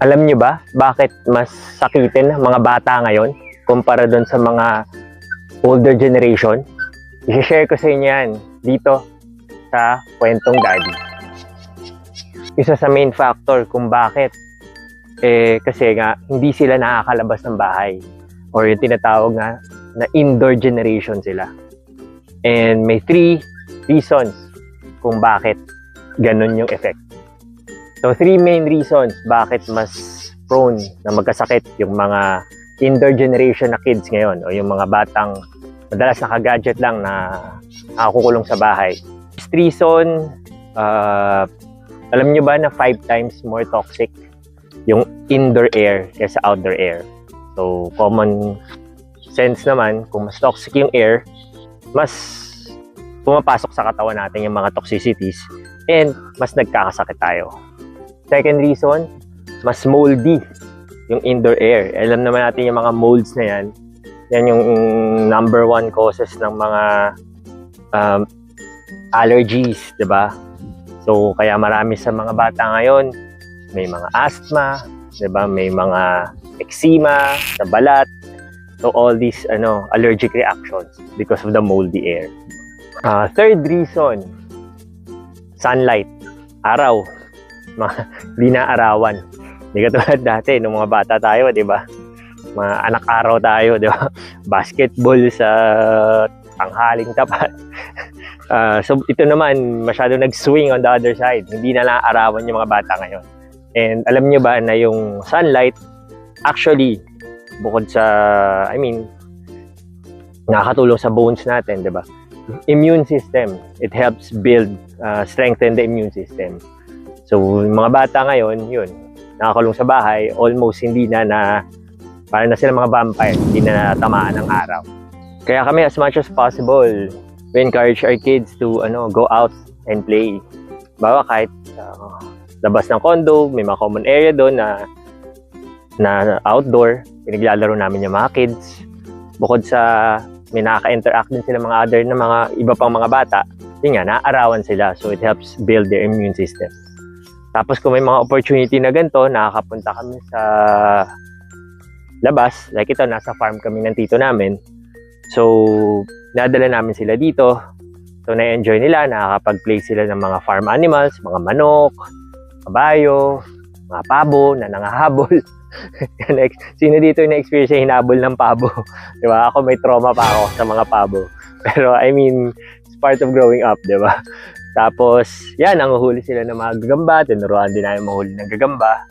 Alam nyo ba bakit mas sakitin ang mga bata ngayon kumpara doon sa mga older generation? I-share ko sa inyo yan dito sa Kwentong Daddy. Isa sa main factor kung bakit kasi nga hindi sila nakakalabas ng bahay or yung tinatawag na indoor generation sila. And may 3 reasons kung bakit ganun yung effect. So 3 main reasons bakit mas prone na magkasakit yung mga indoor generation na kids ngayon o yung mga batang madalas naka-gadget lang na nakakukulong sa bahay. First reason, alam nyo ba na 5 times more toxic yung indoor air kaysa outdoor air? So common sense naman, kung mas toxic yung air, mas pumapasok sa katawan natin yung mga toxicities and mas nagkakasakit tayo. Second reason, mas moldy yung indoor air. Alam naman natin yung mga molds na yan. Yan yung number 1 causes ng mga allergies, di ba? So, kaya marami sa mga bata ngayon, may mga asthma, di ba? May mga eczema sa balat. So, all these allergic reactions because of the moldy air. Third reason, sunlight, araw. Hindi na arawan. Hindi katulad dati, nung mga bata tayo, di ba? Mga anak araw tayo, di ba? Basketball sa tanghaling tapat. So ito naman, masyado nag-swing on the other side. Hindi na naaarawan yung mga bata ngayon. And alam nyo ba na yung sunlight, actually, bukod sa, nakakatulong sa bones natin, di ba? Immune system, it helps build, strengthen the immune system. So, mga bata ngayon, yun, nakakulong sa bahay, almost hindi na parang na sila mga vampire, hindi na natamaan ng araw. Kaya kami, as much as possible, we encourage our kids to go out and play. Bawa kahit labas ng condo, may mga common area doon na outdoor, pinaglalaro namin yung mga kids. Bukod sa may nakaka-interact din sila mga other na mga iba pang mga bata, yun nga, naaarawan sila. So, it helps build their immune system. Tapos kung may mga opportunity na ganito, nakakapunta kami sa labas. Like ito, nasa farm kami ng tito namin. So, nadala namin sila dito. So, na-enjoy nila, nakakapag-play sila ng mga farm animals, mga manok, kabayo, mga pabo na nangahabol. Sino dito yung na-experience yung hinabol ng pabo? Diba? Ako may trauma pa ako sa mga pabo. Pero it's part of growing up, diba? Tapos, yan, nanguhuli sila ng mga gagamba. Tinuruan din namin mahuli ng gagamba.